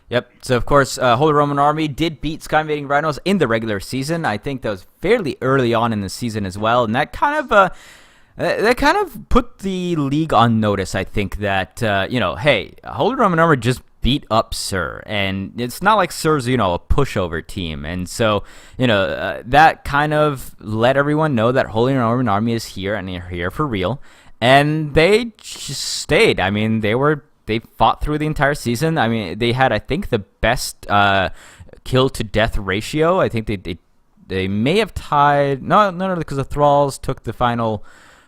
Yep. So of course, Holy Roman Army did beat Sky Invading Rhinos in the regular season. I think that was fairly early on in the season as well, and that kind of put the league on notice. I think that hey, Holy Roman Army just beat up Sir, and it's not like Sir's a pushover team, and so that kind of let everyone know that Holy Roman Army is here and they're here for real, and they just stayed. I mean, they fought through the entire season. I mean, they had, I think, the best kill to death ratio. I think they may have tied. No, because the Thralls took the final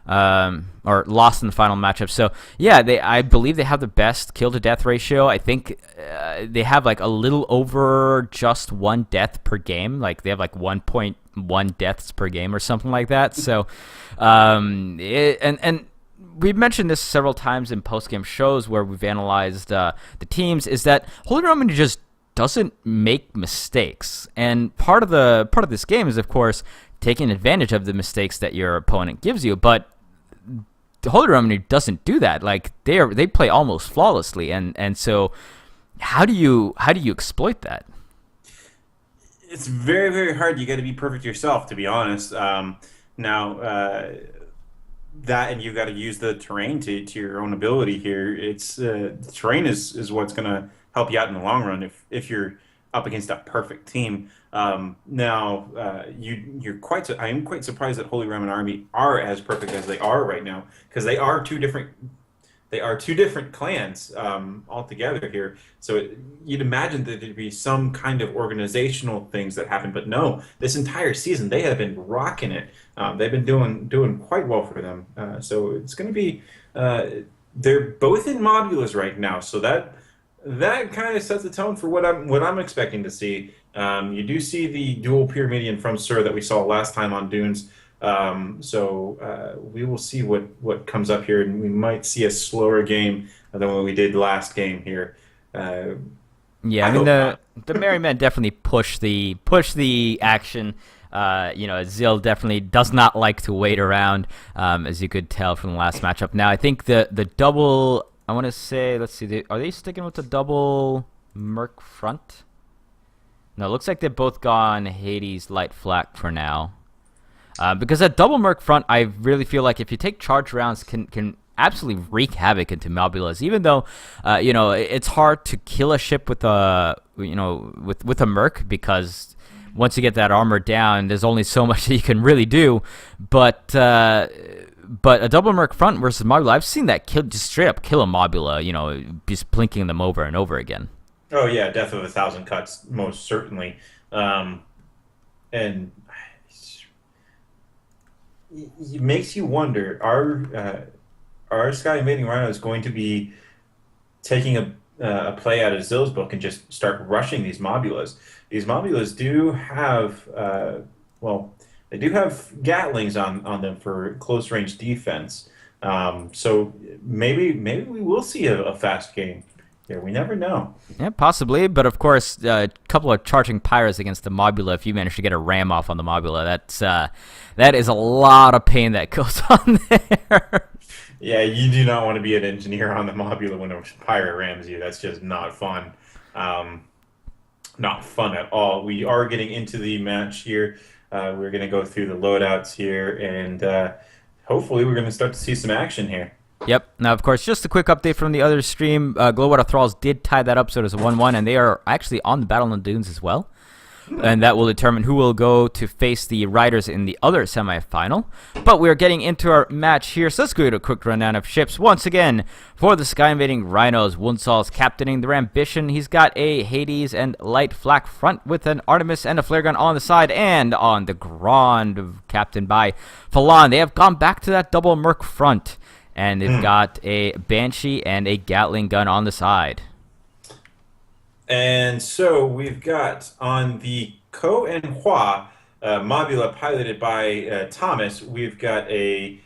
or lost in the final matchup. So yeah, I believe they have the best kill to death ratio. I think they have like a little over just one death per game. Like they have like 1.1 deaths per game or something like that. So and we've mentioned this several times in post-game shows where we've analyzed the teams, is that Holy Roman just doesn't make mistakes. And part of this game is, of course, taking advantage of the mistakes that your opponent gives you. But the Holy Roman doesn't do that. Like they play almost flawlessly, and so how do you exploit that? It's very, very hard. You got to be perfect yourself, to be honest. Now, that and you've got to use the terrain to your own ability here. The terrain is what's going to help you out in the long run if you're up against a perfect team. Now, I am quite surprised that Holy Roman Army are as perfect as they are right now, because they are two different clans altogether here. So you'd imagine that there'd be some kind of organizational things that happen, but no. This entire season they have been rocking it. They've been doing quite well for them. So it's going to be. They're both in modulas right now, so that kind of sets the tone for what I'm expecting to see. You do see the dual Pyramidion from Sir that we saw last time on Dunes. So we will see what comes up here, and we might see a slower game than what we did last game here. Uh, Yeah, I I mean hope not. the Merry Men definitely push the action. Zill definitely does not like to wait around, as you could tell from the last matchup. Now, I think the double. I want to say, let's see, are they sticking with the double Merc front? No, it looks like they've both gone Hades light flak for now. Because that double Merc front, I really feel like if you take charge rounds, can absolutely wreak havoc into Mobulas. Even though, it's hard to kill a ship with with a Merc, because once you get that armor down, there's only so much that you can really do. But a double Merc front versus Mobula, I've seen that just straight up kill a Mobula. Just plinking them over and over again. Oh yeah, Death of a Thousand Cuts, most certainly. Um, and it makes you wonder: are Sky Invading Rhinos going to be taking a play out of Zill's book and just start rushing these Mobulas? These Mobulas do have well, they do have Gatlings on them for close range defense. So maybe we will see a fast game here. We never know. Yeah, possibly, but of course, a couple of charging pyres against the Mobula. If you manage to get a ram off on the Mobula, that is a lot of pain that goes on there. Yeah, you do not want to be an engineer on the Mobula when a pirate rams you. That's just not fun. Um, Not fun at all. We are getting into the match here. We're going to go through the loadouts here, and hopefully we're going to start to see some action here. Yep. Now, of course, just a quick update from the other stream. Glowwater Thralls did tie that up, so it is a 1-1, and they are actually on the Battle on Dunes as well. And that will determine who will go to face the Riders in the other semifinal. But we're getting into our match here, so let's go to a quick rundown of ships. Once again, for the Sky Invading Rhinos, Wunsal's captaining the Ambition. He's got a Hades and light flak front with an Artemis and a flare gun on the side, and on the Grand, captained by Falan. They have gone back to that double Merc front, and they've got a Banshee and a Gatling gun on the side. And so we've got on the Ko and Hua Mobula piloted by Thomas, we've got a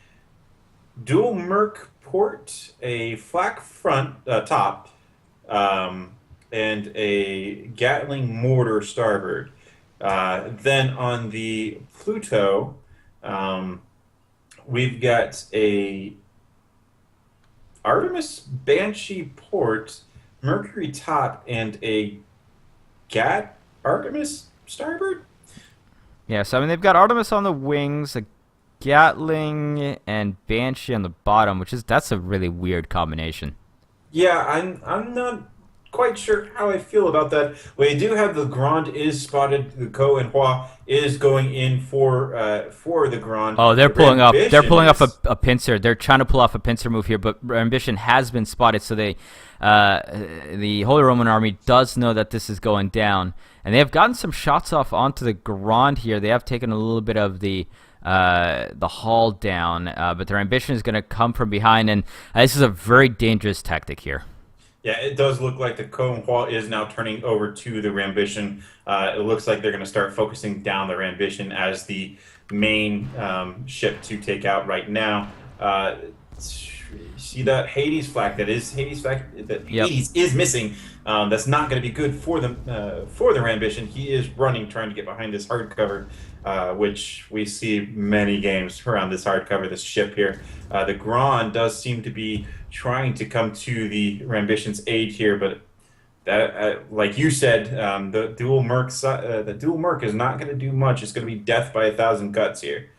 dual Merc port, a flak front top, and a Gatling mortar starboard. Then on the Pluto, we've got a Artemis Banshee port Mercury top and a Gat Artemis Starbird. Yeah, so I mean they've got Artemis on the wings, a Gatling, and Banshee on the bottom, that's a really weird combination. Yeah, I'm not quite sure how I feel about that. We do have the Grand is spotted. The Ko and Hua is going in for the Grand. Oh, they're The pulling up. They're Rambition pulling off is a pincer. They're trying to pull off a pincer move here, but Ambition has been spotted, so the Holy Roman Army does know that this is going down, and they have gotten some shots off onto the Grand here. They have taken a little bit of the haul down, but their Ambition is going to come from behind, and this is a very dangerous tactic here. Yeah, it does look like the Ko and Hua is now turning over to the Rambition. It looks like they're going to start focusing down the Rambition as the main ship to take out right now. See that Hades flag? That is Hades flag. That Yep. Hades is missing. That's not going to be good for the Rambition. He is running, trying to get behind this hardcover, which we see many games around this hardcover. This ship here, the Grand does seem to be trying to come to the Rambition's aid here, but that, like you said, the dual Merc is not going to do much. It's going to be death by 1,000 cuts here.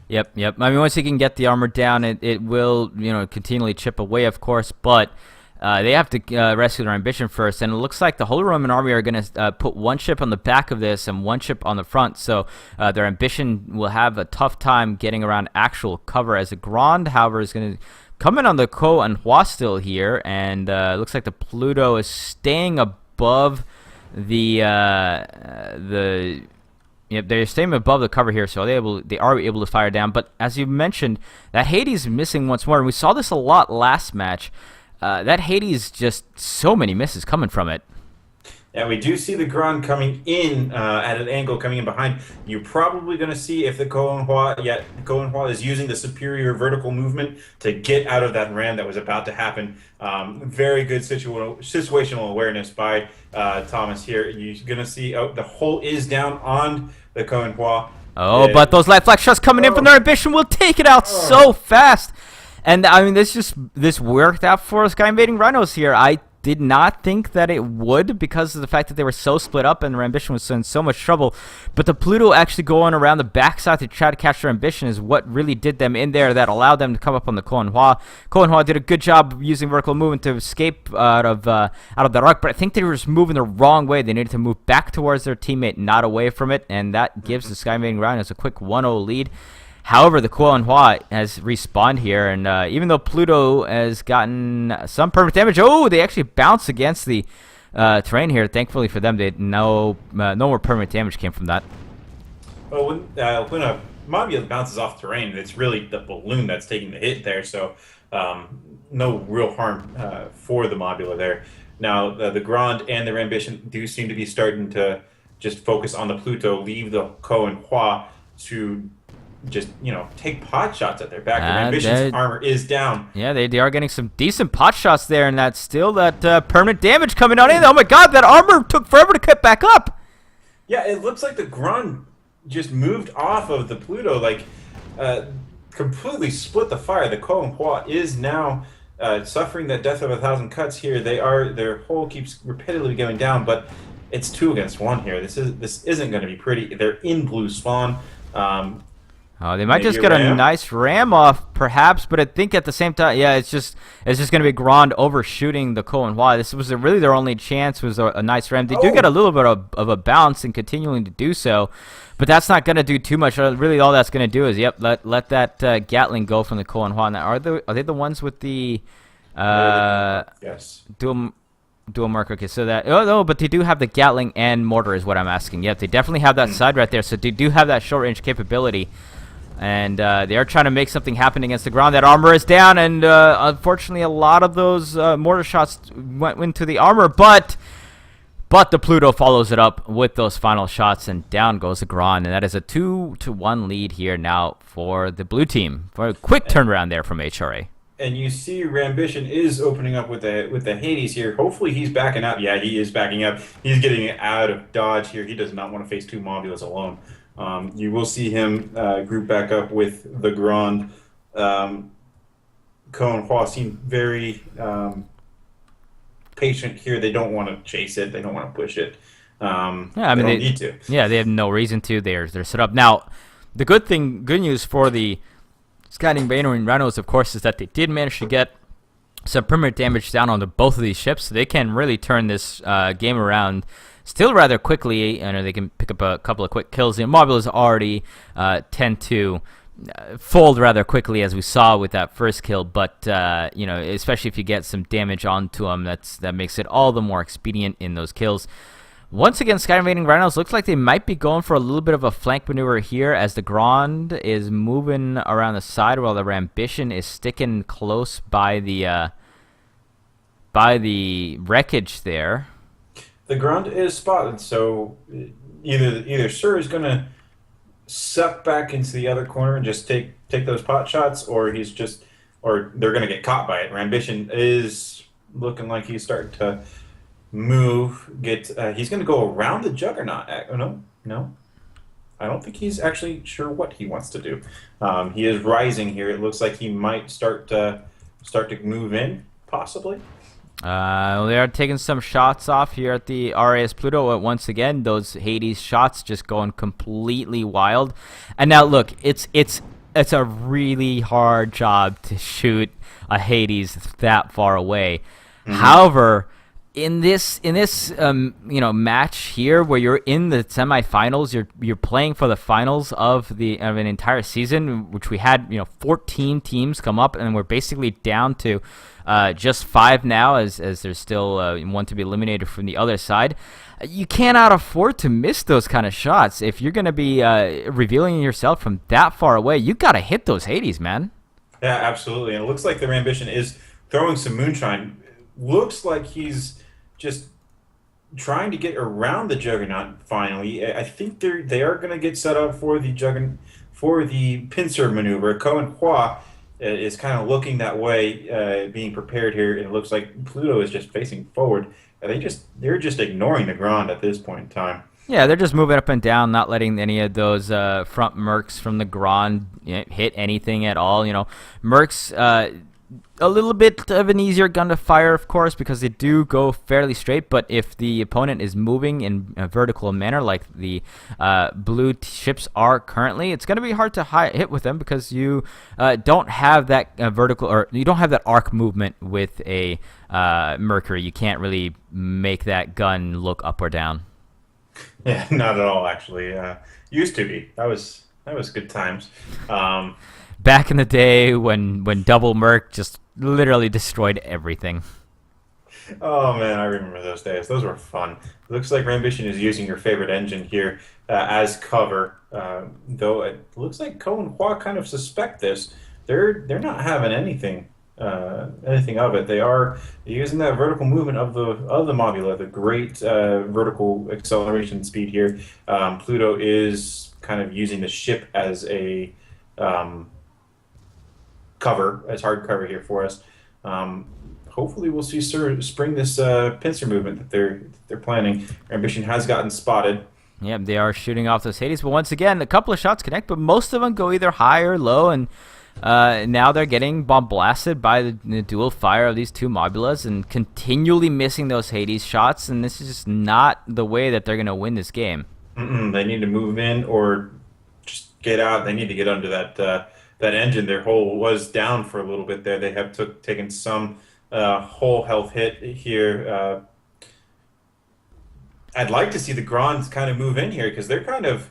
Yep. I mean, once you can get the armor down, it will, continually chip away, of course, but they have to rescue their Ambition first, and it looks like the Holy Roman Army are going to put one ship on the back of this and one ship on the front, so their Ambition will have a tough time getting around actual cover, as the Grand, however, is going to come in on the Ko and Hua still here, and it looks like the Pluto is staying above the Yep, they're staying above the cover here, so they are able to fire down. But as you mentioned, that Hades is missing once more, and we saw this a lot last match. That Hades, just so many misses coming from it. Yeah, we do see the Grand coming in at an angle, coming in behind. You're probably going to see if the Ko and Hua is using the superior vertical movement to get out of that ram that was about to happen. Very good situational awareness by Thomas here. You're going to see the hole is down on the Ko and Hua. Oh, but those light flash shots coming in from their Ambition will take it out so fast. And I mean, this worked out for Sky Invading Rhinos here. I did not think that it would, because of the fact that they were so split up and their Ambition was in so much trouble. But the Pluto actually going around the backside to try to catch their Ambition is what really did them in there, that allowed them to come up on the Ko and Hua. Ko and Hua did a good job using vertical movement to escape out of the rock, but I think they were just moving the wrong way. They needed to move back towards their teammate, not away from it, and that gives the Sky Invading Rhinos a quick 1-0 lead. However, the Ko and Hua has respawned here, and even though Pluto has gotten some permanent damage, they actually bounce against the terrain here. Thankfully for them, no more permanent damage came from that. Well, when a Mobula bounces off terrain, it's really the balloon that's taking the hit there, so no real harm for the Mobula there. Now, the Grand and their Ambition do seem to be starting to just focus on the Pluto, leave the Ko and Hua to just, take pot shots at their back. Their Ambition's armor is down. Yeah, they are getting some decent pot shots there, and that's still that permanent damage coming on in. Oh my god, that armor took forever to cut back up. Yeah, it looks like the Grand just moved off of the Pluto, completely split the fire. The Ko and Hua is now suffering that death of 1,000 cuts here. Their hull keeps repeatedly going down, but it's 2 against 1 here. This isn't going to be pretty. They're in blue spawn. They might just get a nice ram off, perhaps, but I think at the same time, yeah, it's just going to be Grand overshooting the Ko and Hua. This was really their only chance, was a nice ram. They do get a little bit of a bounce and continuing to do so, but that's not going to do too much. Really, all that's going to do is, let that Gatling go from the Ko and Hua. Now, are they the ones with the yes, dual mark? Okay, so that but they do have the Gatling and mortar is what I'm asking. Yep, they definitely have that side right there, so they do have that short range capability. And they are trying to make something happen against the Grand. That armor is down, and unfortunately, a lot of those mortar shots went into the armor. But the Pluto follows it up with those final shots, and down goes the Grand. And that is a 2-1 lead here now for the blue team. For a quick turnaround there from HRA. And you see Rambition is opening up with the Hades here. Hopefully he's backing up. Yeah, he is backing up. He's getting out of dodge here. He does not want to face 2 Mobulas alone. You will see him group back up with the Grand. Ko and Hua seem very patient here. They don't want to chase it. They don't want to push it. Yeah, I They mean, don't need to. yeah, they have no reason to. They're set up now. The good news for the Scouting Invading Rhinos, of course, is that they did manage to get some permanent damage down onto both of these ships, so they can really turn this game around still rather quickly. I know they can pick up a couple of quick kills. The Immobiles already tend to fold rather quickly, as we saw with that first kill, but you know, especially if you get some damage onto them, that makes it all the more expedient in those kills. Once again, Sky Invading Rhinos looks like they might be going for a little bit of a flank maneuver here, as the Grand is moving around the side while the Rambition is sticking close by the wreckage there. The Grand is spotted, so either Sir is going to suck back into the other corner and just take those pot shots, or they're going to get caught by it. Rambition is looking like he's starting to move. He's going to go around the Juggernaut. Oh, no. I don't think he's actually sure what he wants to do. He is rising here. It looks like he might start to move in, possibly. They are taking some shots off here at the RAS Pluto. Once again, those Hades shots just going completely wild. And now look, it's a really hard job to shoot a Hades that far away. Mm-hmm. However, in this match here, where you're in the semifinals, you're playing for the finals of an entire season, which we had 14 teams come up, and we're basically down to just 5 now, as there's still one to be eliminated from the other side. You cannot afford to miss those kind of shots. If you're going to be revealing yourself from that far away, you got to hit those Hades, man. Yeah, absolutely. And it looks like the Rambition is throwing some moonshine. Looks like he's just trying to get around the Juggernaut finally. I think they are going to get set up for the pincer maneuver. Cohen Hua is kind of looking that way, being prepared here. And it looks like Pluto is just facing forward. They're just ignoring the Grand at this point in time. Yeah, they're just moving up and down, not letting any of those front mercs from the Grand hit anything at all. Mercs, a little bit of an easier gun to fire, of course, because they do go fairly straight. But if the opponent is moving in a vertical manner, like the blue ships are currently, it's going to be hard to hit with them, because you don't have that vertical, or you don't have that arc movement with a Mercury. You can't really make that gun look up or down. Yeah, not at all, actually. Used to be. That was good times. Back in the day when double Merc just literally destroyed everything. Oh man, I remember those days. Those were fun. Looks like Rambition is using your favorite engine here as cover. Though it looks like Cohen Hua kind of suspect this. They're not having anything of it. They are using that vertical movement of the Mobula, the great vertical acceleration speed here. Pluto is kind of using the ship as a hard cover here for us. Hopefully we'll see Sir spring this pincer movement that they're planning. Ambition has gotten spotted. Yeah, they are shooting off those Hades, but once again, a couple of shots connect, but most of them go either high or low, and now they're getting bomb blasted by the dual fire of these two Mobulas and continually missing those Hades shots, and this is just not the way that they're going to win this game. They need to move in or just get out. They need to get under that engine. Their hull was down for a little bit there. They have taken some hull health hit here. I'd like to see the Grands kind of move in here, because they're kind of...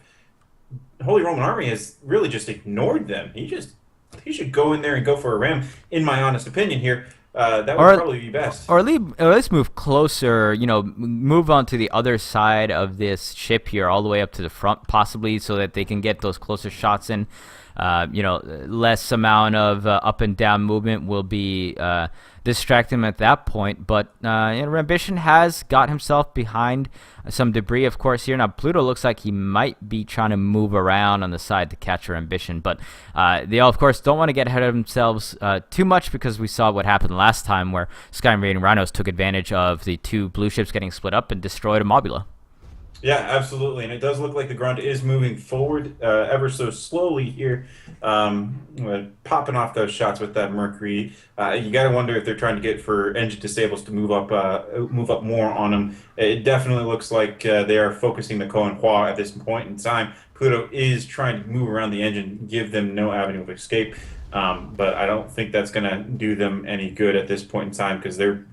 Holy Roman Army has really just ignored them. He should go in there and go for a ram, in my honest opinion here. That would probably be best. Or at least move closer, move on to the other side of this ship here, all the way up to the front, possibly, so that they can get those closer shots in. Less amount of up and down movement will be distract him at that point. But Rambition has got himself behind some debris, of course, here. Now, Pluto looks like he might be trying to move around on the side to catch Rambition. But they, of course, don't want to get ahead of themselves too much, because we saw what happened last time, where Sky Invading Rhinos took advantage of the two blue ships getting split up and destroyed a Mobula. Yeah, absolutely. And it does look like the ground is moving forward ever so slowly here, popping off those shots with that Mercury. You got to wonder if they're trying to get for engine disables to move up more on them. It definitely looks like they are focusing the Ko and Hua at this point in time. Pluto is trying to move around the engine, give them no avenue of escape. But I don't think that's going to do them any good at this point in time because their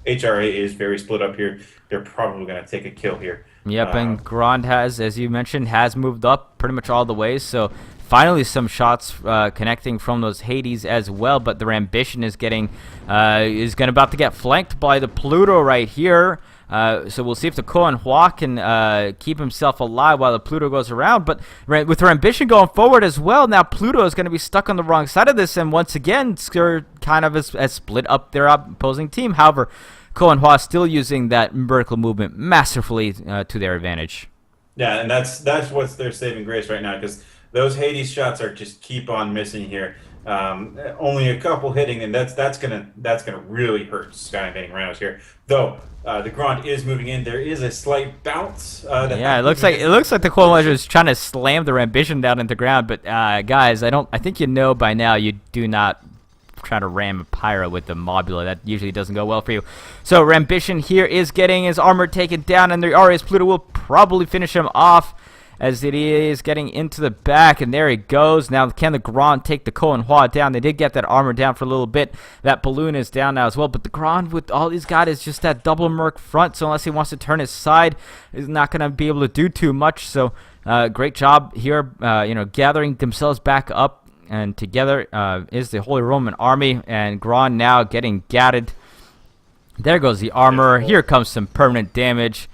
HRA is very split up here. They're probably going to take a kill here. Yep, and Grand has, as you mentioned, has moved up pretty much all the way. So finally, some shots connecting from those Hades as well. But their ambition is getting about to get flanked by the Pluto right here. So we'll see if the Koan Hua can keep himself alive while the Pluto goes around. But with their ambition going forward as well, now Pluto is going to be stuck on the wrong side of this. And once again, they're kind of has split up their opposing team. However, Ko and Hua still using that vertical movement masterfully to their advantage. Yeah, and that's what's their saving grace right now because those Hades shots are just keep on missing here. Only a couple hitting, and that's gonna really hurt Sky Invading Rhinos here. Though the Grand is moving in, there is a slight bounce. Yeah, it looks like the Ko and Hua is trying to slam their ambition down into the ground. But guys, I think you know by now you do not try to ram a Pyro with the Mobula. That usually doesn't go well for you. So Rambition here is getting his armor taken down, and the Arius Pluto will probably finish him off as it is getting into the back, and there he goes. Now can the Grand take the Ko and Hua down? They did get that armor down for a little bit. That balloon is down now as well, but the Grand with all he's got is just that double Merc front, so unless he wants to turn his side, he's not going to be able to do too much. So great job here, gathering themselves back up. And together is the Holy Roman Army, and Grand now getting gatted. There goes the armor. Here comes some permanent damage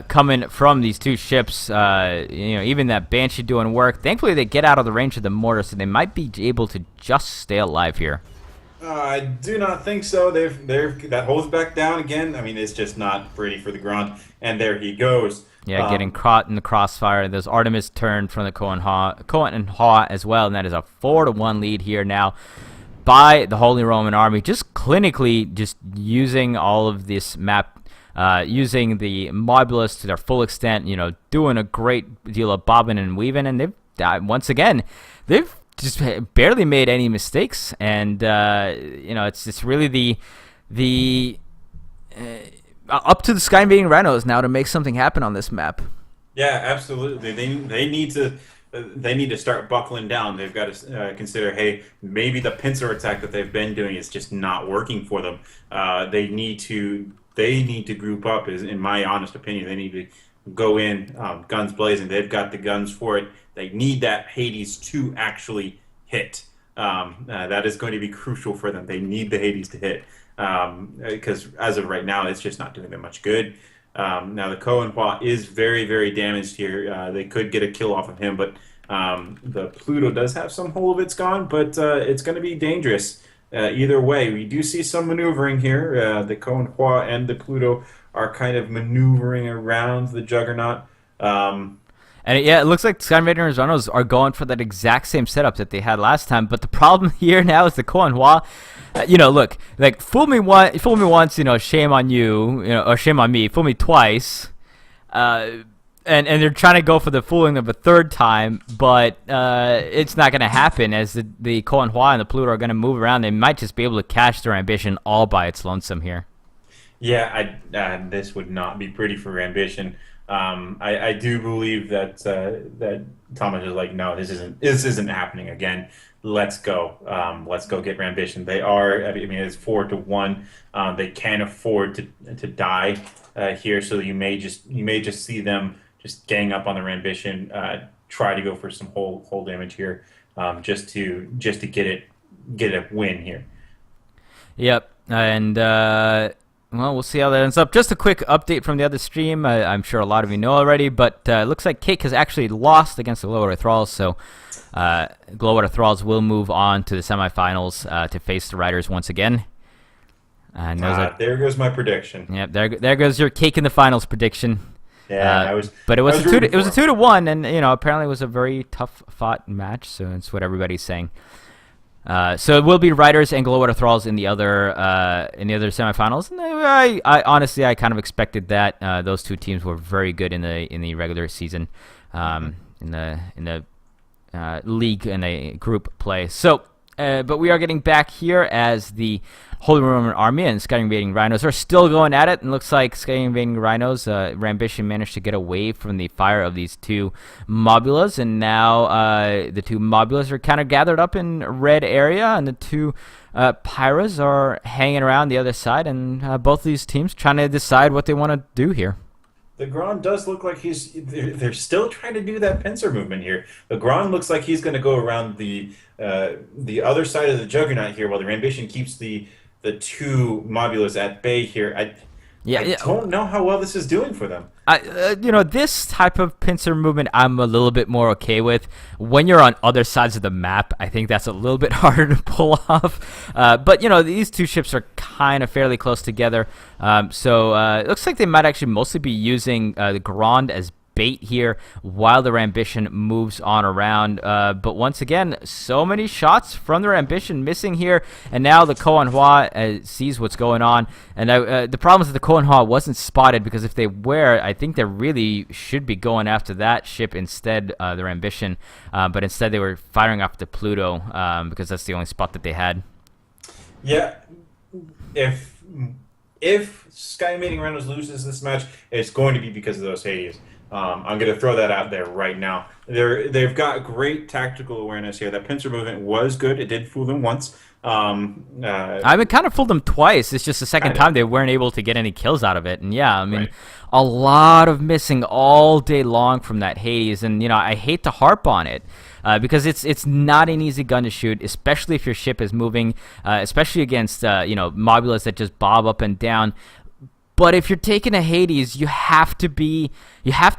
coming from these two ships. Even that Banshee doing work. Thankfully, they get out of the range of the mortar, so they might be able to just stay alive here. I do not think so. That holds back down again. I mean, it's just not pretty for the Grand, and there he goes. Yeah, getting caught in the crossfire. There's Artemis turn from the Ko and Hua as well, and that is a 4-1 lead here now by the Holy Roman Army. Just clinically, just using all of this map, using the Mobulas to their full extent. Doing a great deal of bobbing and weaving, and they've just barely made any mistakes, and it's really the up to the Sky Invading Rhinos now to make something happen on this map. Yeah, absolutely. They need to start buckling down. They've got to consider, hey, maybe the pincer attack that they've been doing is just not working for them. They need to group up. Is in my honest opinion, they need to go in guns blazing. They've got the guns for it. They need that Hades to actually hit. That is going to be crucial for them. They need the Hades to hit. Because as of right now, it's just not doing them much good. Now the Ko and Hua is very, very damaged here. They could get a kill off of him, but the Pluto does have some hull of its gone, but it's going to be dangerous. Either way, we do see some maneuvering here. The Ko and Hua and the Pluto are kind of maneuvering around the Juggernaut. And it looks like Sky Invaders Rhinos are going for that exact same setup that they had last time. But the problem here now is the Ko and Hua. Look, like fool me once, shame on you, or shame on me. Fool me twice, and they're trying to go for the fooling of a third time, but it's not going to happen as the Ko and Hua and the Pluto are going to move around. They might just be able to cash their ambition all by its lonesome here. Yeah, this would not be pretty for ambition. I do believe that Thomas is like, no, this isn't happening again. Let's go. Let's go get Rambition. They are. I mean, it's 4-1. They can't afford to die here. So you may just see them just gang up on the Rambition. Try to go for some whole damage here, just to get a win here. Yep, and. Well, we'll see how that ends up. Just a quick update from the other stream. I'm sure a lot of you know already, but it looks like Cake has actually lost against the Glowwater Thralls, so Glowwater Thralls will move on to the semifinals to face the Riders once again. And there goes my prediction. Yep, there goes your Cake in the finals prediction. Yeah, but it was a 2-1, and apparently it was a very tough fought match. So that's what everybody's saying. So it will be Riders and Glow Water Thralls in the other semifinals. And I honestly kind of expected that. Those two teams were very good in the regular season, in the league and a group play. So, but we are getting back here as the Holy Roman Army and Sky Invading Rhinos are still going at it, and looks like Sky Invading Rhinos, Rambition managed to get away from the fire of these two Mobulas, and now the two Mobulas are kind of gathered up in red area, and the two Pyras are hanging around the other side, and both of these teams trying to decide what they want to do here. The Grand does look like they're still trying to do that pincer movement here. The Grand looks like he's going to go around the other side of the Juggernaut here, while the Rambition keeps the two Mobulas at bay here. I don't know how well this is doing for them. This type of pincer movement I'm a little bit more okay with. When you're on other sides of the map, I think that's a little bit harder to pull off. But, these two ships are kind of fairly close together. So it looks like they might actually mostly be using the Grand as bait here while the Rambition moves on around. But once again, so many shots from the Rambition missing here, and now the Koan Hua sees what's going on. And the problem is that the Koan Hua wasn't spotted, because if they were, I think they really should be going after that ship instead, the Rambition. But instead they were firing off the Pluto, because that's the only spot that they had. Yeah, if Sky Invading Rhinos loses this match, it's going to be because of those Hades. I'm going to throw that out there right now. They've got great tactical awareness here. That pincer movement was good. It did fool them once. It kind of fooled them twice. It's just the second time they weren't able to get any kills out of it. And yeah, I mean, a lot of missing all day long from that Hades. And, I hate to harp on it. Because it's not an easy gun to shoot, especially if your ship is moving, especially against Mobulas that just bob up and down. But if you're taking a Hades, you have to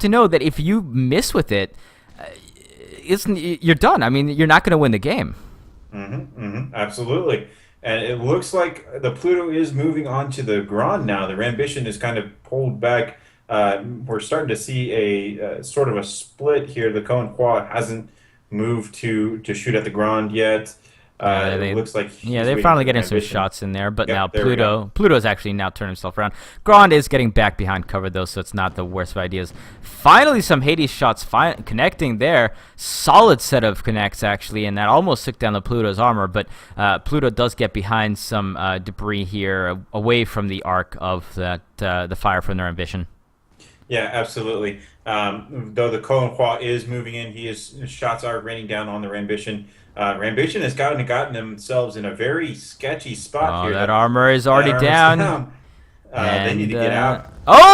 know that if you miss with it, you're done. I mean, you're not going to win the game. Absolutely. And it looks like the Pluto is moving on to the Grand now. The Rambition is kind of pulled back. We're starting to see a sort of a split here. The Koan Hua hasn't moved to shoot at the Grand yet. It looks like they're finally getting some shots in there, but now Pluto's actually now turned himself around. Grand is getting back behind cover though, so it's not the worst of ideas. Finally, some Hades shots connecting there. Solid set of connects actually, and that almost took down the Pluto's armor. But Pluto does get behind some debris here, away from the arc of the fire from their ambition. Yeah, absolutely. Though the Koan Hua is moving in, his shots are raining down on the Rambition. Rambition has gotten themselves in a very sketchy spot here. That armor is already down. They need to get out.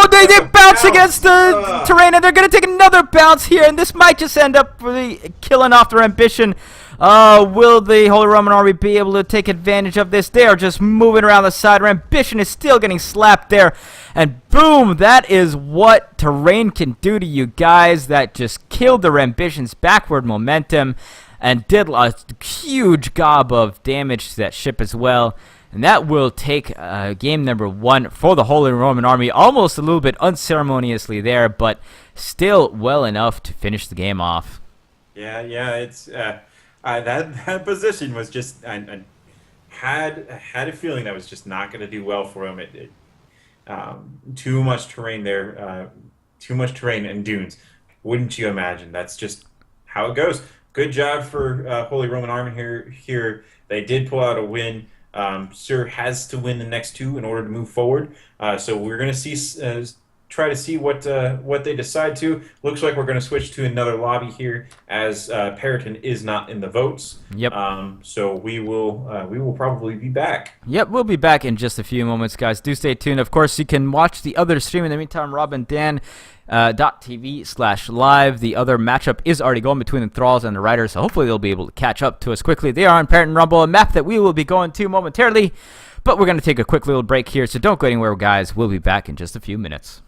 They bounce against the terrain, and they're going to take another bounce here, and this might just end up really killing off their Rambition. Will the Holy Roman Army be able to take advantage of this? They are just moving around the side. Rambition is still getting slapped there. And boom, that is what terrain can do to you guys. That just killed the Rambition's backward momentum and did a huge gob of damage to that ship as well. And that will take game number 1 for the Holy Roman Army. Almost a little bit unceremoniously there, but still well enough to finish the game off. Yeah, it's that position was just I had a feeling that was just not going to do well for him. Too much terrain there, too much terrain and dunes. Wouldn't you imagine? That's just how it goes. Good job for Holy Roman Army here. They did pull out a win. Sir has to win the next 2 in order to move forward. So we're going to try to see what they decide to. Looks like we're going to switch to another lobby here, as Periton is not in the votes. Yep. So we will probably be back. Yep, we'll be back in just a few moments, guys. Do stay tuned. Of course, you can watch the other stream in the meantime. Rob and Dan. .tv/live. The other matchup is already going between the Thralls and the Riders, so hopefully they'll be able to catch up to us quickly. They are on Periton Rumble, a map that we will be going to momentarily, but we're going to take a quick little break here, so don't go anywhere, guys. We'll be back in just a few minutes.